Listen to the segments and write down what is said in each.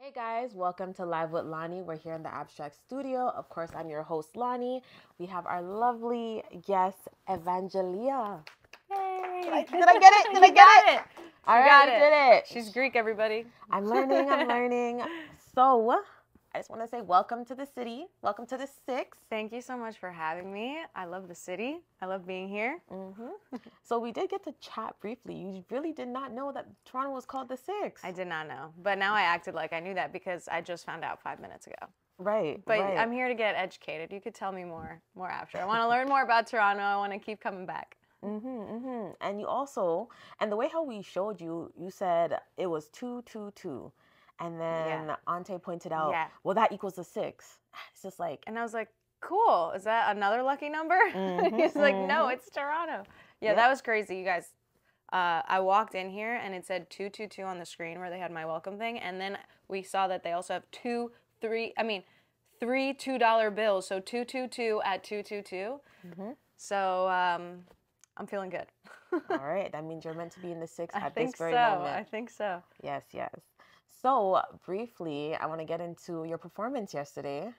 Hey guys, welcome to Live with Lani. We're here in the Abstract Studio. Of course, I'm your host, Lani. We have our lovely guest, Evangelia. Yay! Did I get it? Did I get it? All right, we did it. She's Greek, everybody. I'm learning. So, I just want to say welcome to the city. Welcome to the 6. Thank you so much for having me. I love the city. I love being here. So, we did get to chat briefly. You really did not know that Toronto was called the 6. I did not know, but now I acted like I knew that because I just found out 5 minutes ago. Right. But right. I'm here to get educated. You could tell me more after. I want to learn more about Toronto. I want to keep coming back. And you also, and the way how we showed you, you said it was 222. And then Ante pointed out, well, that equals a 6. It's just like. And I was like, cool. Is that another lucky number? He's like, no, it's Toronto. Yeah, that was crazy, you guys. I walked in here and it said 222 on the screen where they had my welcome thing. And then we saw that they also have three $2 bills. So 222 at 222. So I'm feeling good. All right. That means you're meant to be in the 6 at this very moment. moment. I think so. Yes. So briefly, I want to get into your performance yesterday.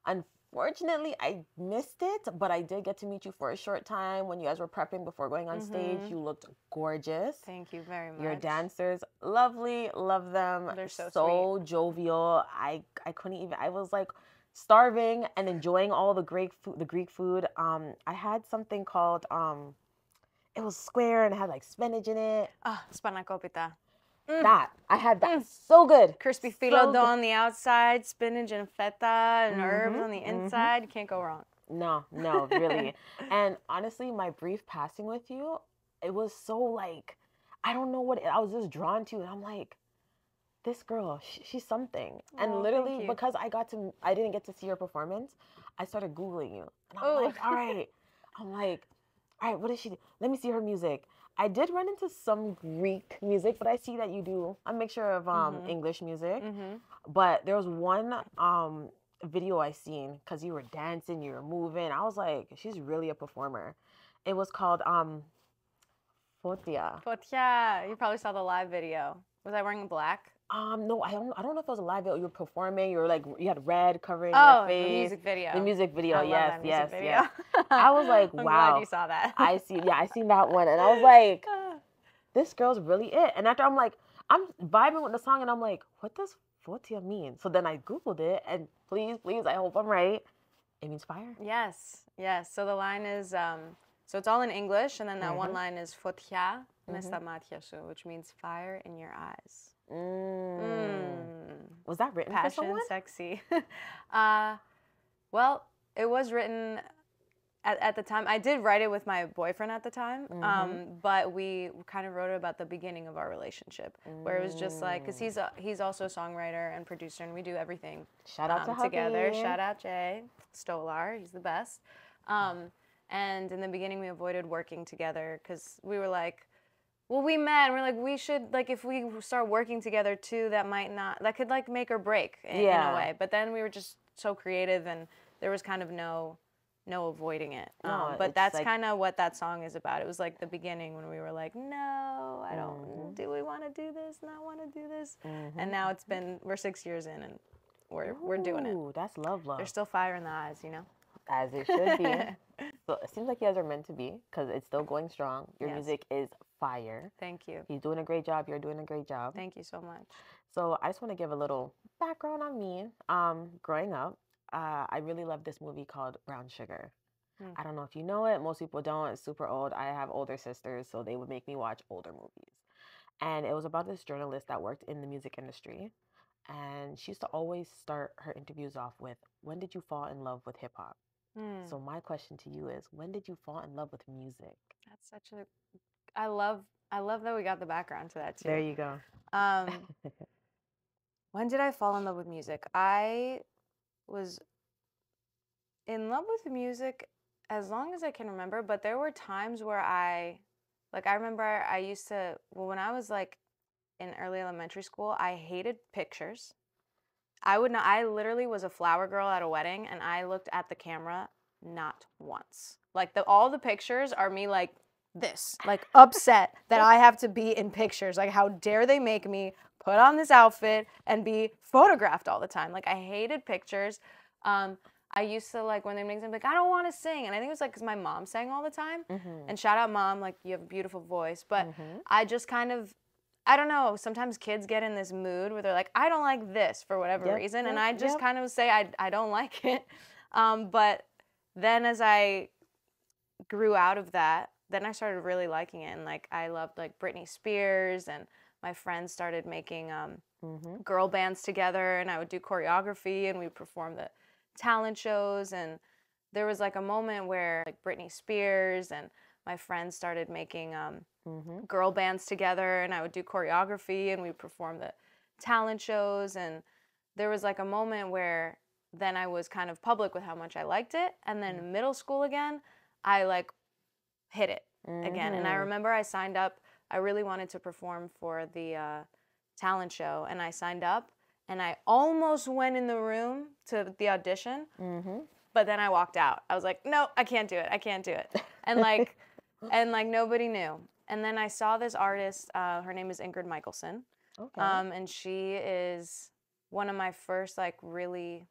Unfortunately, I missed it, but I did get to meet you for a short time when you guys were prepping before going on stage. You looked gorgeous. Thank you very much. Your dancers, lovely, love them. They're so sweet. Jovial. I couldn't even. I was like starving and enjoying all the Greek food. I had something called it was square and it had like spinach in it. Spanakopita. That I had that so good. Crispy phyllo dough on the outside, spinach and feta and herbs on the inside. You can't go wrong. No, really. And honestly, my brief passing with you, it was so like, I don't know what I was just drawn to, and I'm like, this girl, she's something. And literally, because I didn't get to see your performance, I started Googling you, and I'm like, all right, what does she do? Let me see her music. I did run into some Greek music, but I see that you do a mixture of English music. But there was one video I seen because you were dancing, you were moving. I was like, she's really a performer. It was called Fotia. Fotia. You probably saw the live video. Was I wearing black? No, I don't know if it was a live video. You were performing. You were like, you had red covering your face. The music video. The music video. Yes. Video. I was like, wow. I'm glad you saw that. I seen that one, and I was like, this girl's really it. And after I'm vibing with the song, and I'm like, what does Fotia mean? So then I Googled it, and please, I hope I'm right. It means fire. Yes. So the line is, so it's all in English, and then that one line is Fotia mesta matia su, which means fire in your eyes. Was that written Passion, for someone? Sexy. Well, it was written at the time. I did write it with my boyfriend at the time, but we kind of wrote it about the beginning of our relationship, where it was just like, because he's also a songwriter and producer, and we do everything Shout out to together. hubby. Shout out Jay Stolar, he's the best. And in the beginning, we avoided working together because we were like, well, we met and we're like, we should, like, if we start working together too, that could like make or break in a way. But then we were just so creative, and there was kind of no avoiding it. But that's like, kind of what that song is about. It was like the beginning when we were like, no, I don't, do we want to do this? Not want to do this? And now we're 6 years in, and we're doing it. Ooh, that's love. There's still fire in the eyes, you know? As it should be. So it seems like you guys are meant to be, because it's still going strong. Your music is fire. Thank you. He's doing a great job. You're doing a great job. Thank you so much. So I just want to give a little background on me. Growing up, I really loved this movie called Brown Sugar. I don't know if you know it. Most people don't. It's super old. I have older sisters, so they would make me watch older movies. And it was about this journalist that worked in the music industry. And she used to always start her interviews off with, when did you fall in love with hip hop? So my question to you is, when did you fall in love with music? That's such a, I love that we got the background to that too. There you go. When did I fall in love with music? I was in love with music as long as I can remember, but there were times where I remember I used to, when I was like in early elementary school, I hated pictures. I literally was a flower girl at a wedding, and I looked at the camera not once. Like all the pictures are me like this, like upset that I have to be in pictures. Like, how dare they make me put on this outfit and be photographed all the time. Like, I hated pictures. I used to, like, when they make something, like, I don't want to sing. And I think it was, like, because my mom sang all the time. And shout out, Mom, like, you have a beautiful voice. But I just kind of, I don't know, sometimes kids get in this mood where they're like, I don't like this for whatever reason. And I just kind of say, I don't like it. But then as I grew out of that, then I started really liking it. And, like, I loved, like, Britney Spears, and my friends started making girl bands together, and I would do choreography, and we'd perform the talent shows. And there was, like, a moment where, like, Britney Spears and my friends started making girl bands together, and I would do choreography, and we'd perform the talent shows. And there was, like, a moment where then I was kind of public with how much I liked it. And then in middle school again, I, like, hit it again. And I remember I signed up. I really wanted to perform for the talent show, and I signed up, and I almost went in the room to the audition, but then I walked out. I was like, no, I can't do it. I can't do it. And, like, nobody knew. And then I saw this artist. Her name is Ingrid Michaelson. Okay. And she is one of my first, like, really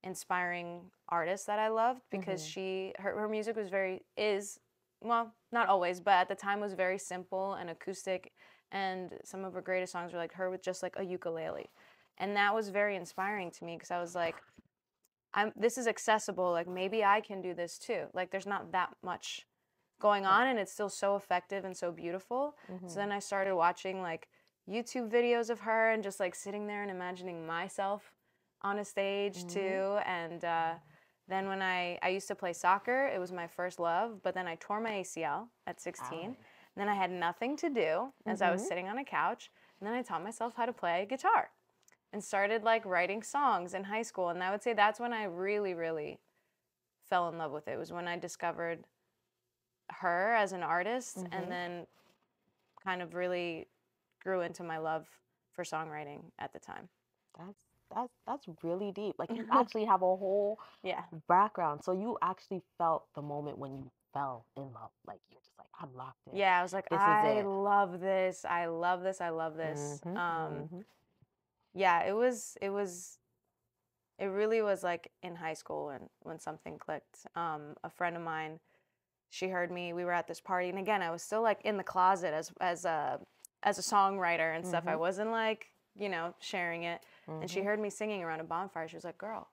inspiring artists that I loved, because her music was well, not always, but at the time was very simple and acoustic, and some of her greatest songs were, like, her with just, like, a ukulele. And that was very inspiring to me, because I was like, this is accessible, like, maybe I can do this too. Like, there's not that much going on, and it's still so effective and so beautiful. So then I started watching, like, YouTube videos of her, and just, like, sitting there and imagining myself on a stage too. And then when I used to play soccer, it was my first love, but then I tore my ACL at 16. And then I had nothing to do as I was sitting on a couch. And then I taught myself how to play guitar and started, like, writing songs in high school. And I would say that's when I really, really fell in love with it. It was when I discovered her as an artist, and then kind of really grew into my love for songwriting at the time. That's really deep. Like, you actually have a whole background. So you actually felt the moment when you fell in love. Like, you're just like, I'm locked in. Yeah, I was like, I love this. I love this. I love this. Yeah, it really was, like, in high school when something clicked. A friend of mine, she heard me. We were at this party, and again, I was still, like, in the closet as a songwriter and stuff. I wasn't, like, you know, sharing it. And she heard me singing around a bonfire. She was like, girl,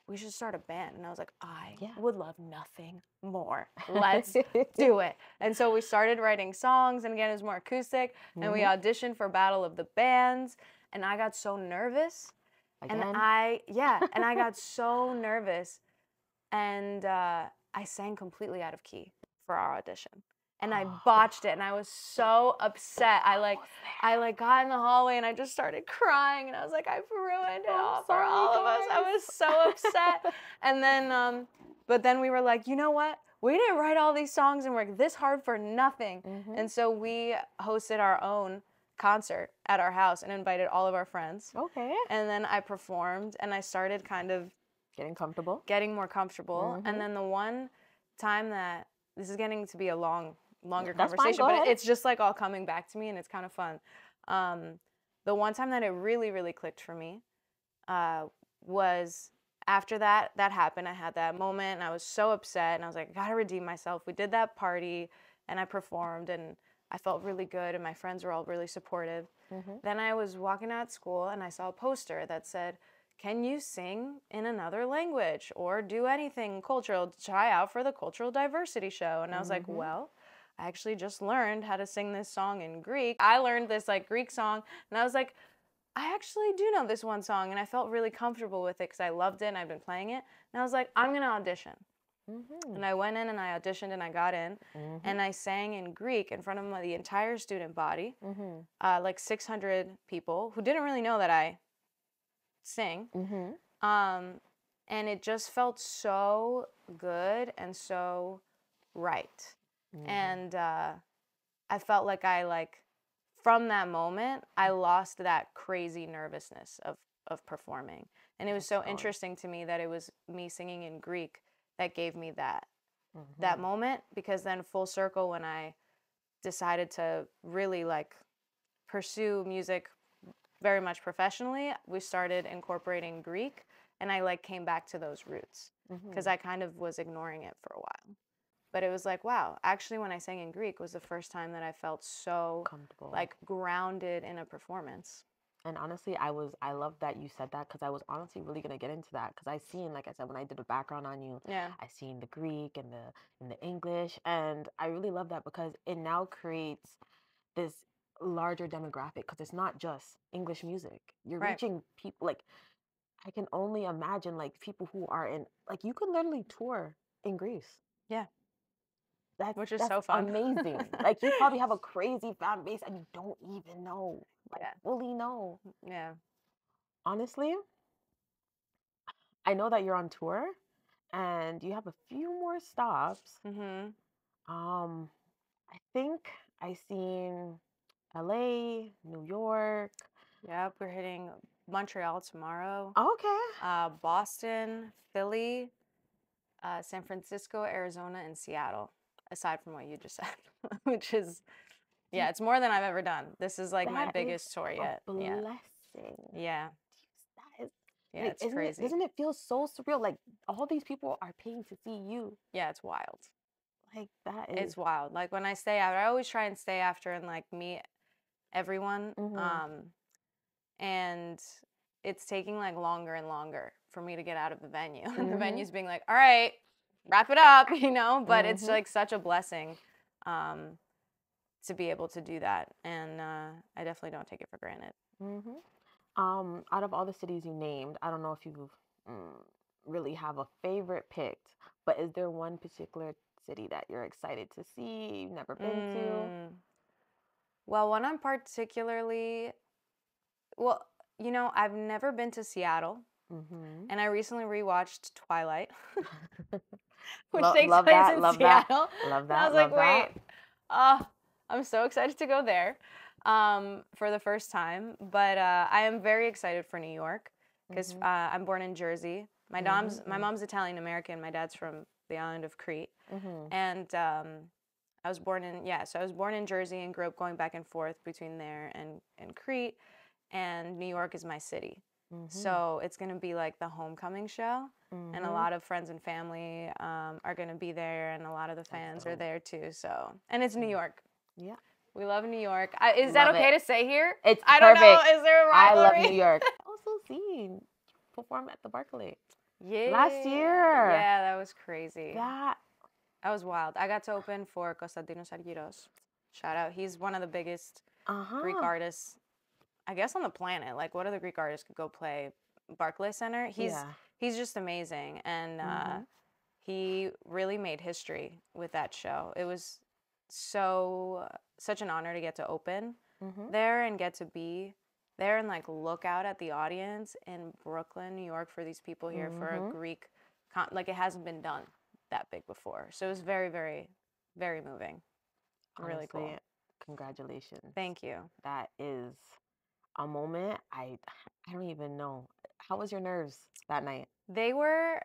we should start a band. And I was like, I would love nothing more. Let's do it. And so we started writing songs, and again, it was more acoustic. And we auditioned for Battle of the Bands, and I got so nervous. Again? And I got so nervous, and I sang completely out of key for our audition. And I botched it, and I was so upset. I got in the hallway, and I just started crying, and I was like, I've ruined it all for all of us. I was so upset. And then, but then we were like, you know what? We didn't write all these songs and work this hard for nothing. And so we hosted our own concert at our house and invited all of our friends. Okay. And then I performed, and I started kind of getting more comfortable. And then the one time that, this is getting to be a longer conversation, but it's just, like, all coming back to me, and it's kind of fun. The one time that it really, really clicked for me was after that happened. I had that moment, and I was so upset, and I was like, I gotta redeem myself. We did that party, and I performed, and I felt really good, and my friends were all really supportive. Then I was walking out of school, and I saw a poster that said, can you sing in another language or do anything cultural? Try out for the cultural diversity show. And I was like, well, I actually just learned how to sing this song in Greek. I learned this, like, Greek song, and I was like, I actually do know this one song, and I felt really comfortable with it because I loved it and I've been playing it. And I was like, I'm gonna audition. And I went in and I auditioned, and I got in, and I sang in Greek in front of the entire student body, like 600 people who didn't really know that I sing. And it just felt so good and so right. And I felt like from that moment, I lost that crazy nervousness of performing. And it was so interesting to me that it was me singing in Greek that gave me that moment, because then full circle, when I decided to really, like, pursue music very much professionally, we started incorporating Greek, and I like came back to those roots because I kind of was ignoring it for a while. But it was like, wow, actually when I sang in Greek was the first time that I felt so Comfortable. like grounded in a performance. And honestly, I love that you said that, because I was honestly really gonna get into that, because I seen, like I said, when I did a background on you, Yeah. I seen the Greek and the English, and I really love that because it now creates this larger demographic, because it's not just English music. You're Right. reaching people, like, I can only imagine, like, people who are in, like, you can literally tour in Greece. Yeah. Which is That's so fun. amazing. Like, you probably have a crazy fan base and you don't even know, like, Yeah. fully know. Yeah. Honestly, I know that you're on tour and you have a few more stops. Mm-hmm. I think I seen LA, New York. Yep, we're hitting Montreal tomorrow. Okay. Boston, Philly, San Francisco, Arizona, and Seattle, aside from what you just said, which is, yeah, it's more than I've ever done. This is like my That biggest is tour a yet. Yeah. blessing. Yeah. That is, Yeah, like, it's crazy. doesn't it feel so surreal? Like, all these people are paying to see you. Yeah, it's wild. Like, that is. It's wild. Like when I stay out, I always try and stay after and like meet everyone. And it's taking like longer and longer for me to get out of the venue. The venue's being like, all right, wrap it up, you know, but it's like such a blessing to be able to do that. And I definitely don't take it for granted. Out of all the cities you named, I don't know if you really have a favorite picked, but is there one particular city that you're excited to see, you've never been to? Well, one I'm particularly, well, you know, I've never been to Seattle, and I recently rewatched Twilight, which takes place in Seattle. Love that. And I was like, wait, I'm so excited to go there for the first time. But I am very excited for New York because I'm born in Jersey. My mom's Italian American. My dad's from the island of Crete, and I was born in Jersey and grew up going back and forth between there and Crete, and New York is my city. So it's going to be like the homecoming show, and a lot of friends and family are going to be there, and a lot of the fans are there too. So, and it's New York. Yeah. We love New York. Is that okay to say here? It's I perfect. don't know. Is there a rivalry? I love New York. Also seen you perform at the Barclay. Yeah. Last year. Yeah, that was crazy. That was wild. I got to open for Konstantinos Argiros. Shout out. He's one of the biggest Greek artists, I guess, on the planet. Like, what other Greek artists could go play Barclay Center? He's just amazing. And he really made history with that show. It was such an honor to get to open there and get to be there and like look out at the audience in Brooklyn, New York, for these people here for a Greek, like it hasn't been done that big before. So it was very, very, very moving. honestly, really cool. Congratulations. Thank you. That is a moment I don't even know. How was your nerves that night? They were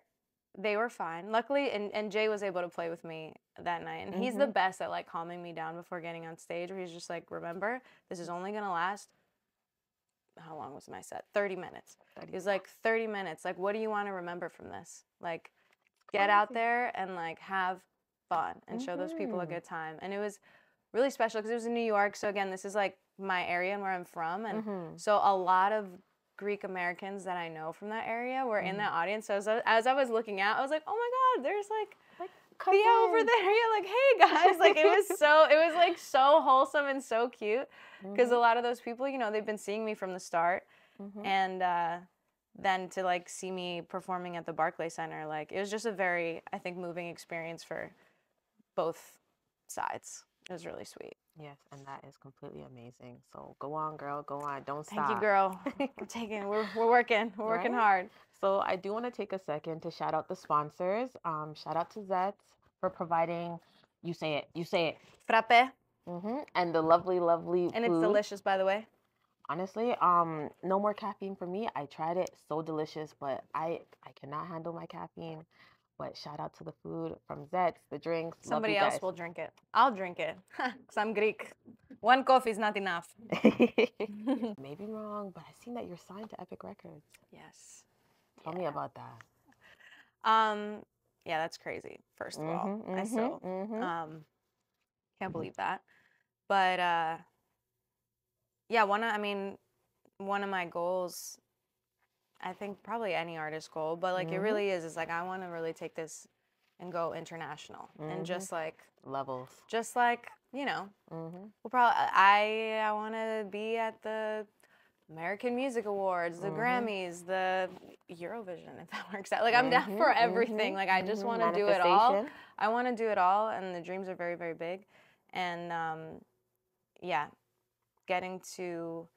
fine. Luckily, and Jay was able to play with me that night. And he's the best at like calming me down before getting on stage, where he's just like, remember, this is only going to last, how long was my set? 30 minutes. He was like, 30 minutes. Like, what do you want to remember from this? Like, get out there and like have fun and show those people a good time. And it was really special because it was in New York. So again, this is like my area and where I'm from. And so a lot of Greek Americans that I know from that area were in that audience. So as I was looking out, I was like, oh my God, there's like Thea over there. Yeah, like, hey guys. Like it was like so wholesome and so cute because a lot of those people, you know, they've been seeing me from the start. And then to like see me performing at the Barclay Center, like it was just a very, I think, moving experience for both sides. It was really sweet. Yes, and that is completely amazing. So go on, girl, go on. Don't stop. Thank you, girl. We're working. We're working hard. So I do want to take a second to shout out the sponsors. Shout out to Zets for providing, you say it. Frappe. And the lovely food. And it's delicious, by the way. Honestly, no more caffeine for me. I tried it, so delicious, but I cannot handle my caffeine. But shout out to the food from Zets, the drinks. Somebody else will drink it. I'll drink it because I'm Greek. One coffee is not enough. Maybe wrong, but I've seen that you're signed to Epic Records. Yes. Tell me about that. Yeah, that's crazy. First of all, I still can't believe that. But yeah, one of my goals, I think probably any artist goal, but like it really is like I want to really take this and go international and just like levels. Just like, you know, we'll probably I want to be at the American Music Awards, the Grammys, the Eurovision, if that works out. Like I'm down for everything. Like I just want to do it all. I want to do it all, and the dreams are very, very big. And yeah, getting to,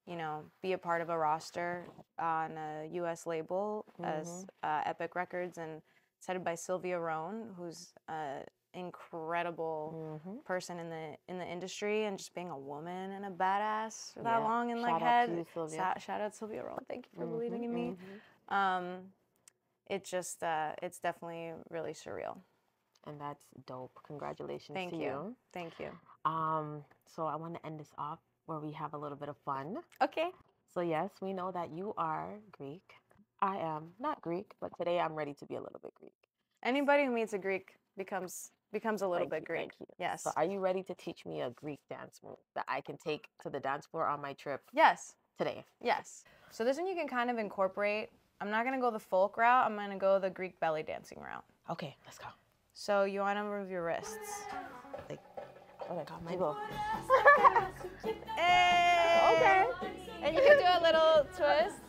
you know, be a part of a roster on a U.S. label as Epic Records, and it's headed by Sylvia Rohn, who's incredible person in the industry, and just being a woman and a badass for that long in like head. Shout out Sylvia Rohn. Thank you for believing in me. It just it's definitely really surreal. And that's dope. Congratulations Thank to you. Thank you. So I want to end this off where we have a little bit of fun. Okay. So yes, we know that you are Greek. I am not Greek, but today I'm ready to be a little bit Greek. Anybody who meets a Greek becomes a little bit Greek. Yes. So are you ready to teach me a Greek dance move that I can take to the dance floor on my trip? Yes. Today. Yes. So this one you can kind of incorporate. I'm not going to go the folk route. I'm going to go the Greek belly dancing route. Okay, let's go. So you want to move your wrists. Like, oh my God, my go. Hey! Okay. And you can do a little twist.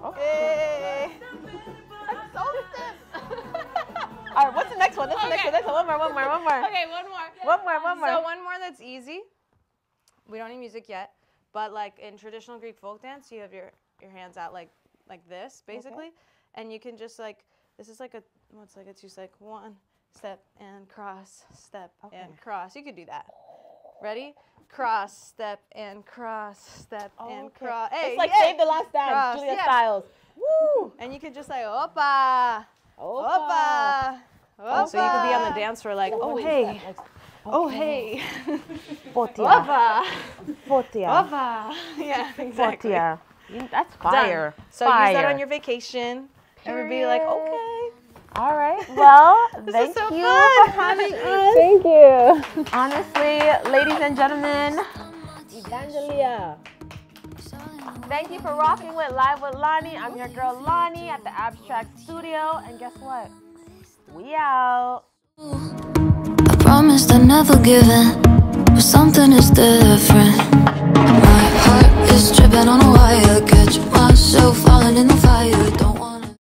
Okay. Hey. I'm so stiff. All right, what's the next one? One more. Okay, one more. One more. So one more that's easy. We don't need music yet, but like in traditional Greek folk dance, you have your hands out like this, basically, and you can just like, this is like a, what's like a two, like one step and cross, step and cross. You could do that. Ready? Cross, step and cross, step and cross. Hey, it's like Save the Last Dance, Julia Stiles. Woo! And you could just say, opa, opa, opa. So you could be on the dance floor like, oh hey, oh hey, Fotia, Fotia, opa. Yeah, exactly. Fotia. That's fire. Done. So use that on your vacation. And be like, okay. All right. Well, thank so you fun. for having us. Thank you. Honestly, ladies and gentlemen, Evangelia. Thank you for rocking with Live with Lani. I'm your girl Lani at the Abstract Studio. And guess what? We out. I promised I'd never give in, but something is different. My heart is dripping on a wire. Catch myself falling in the fire. Don't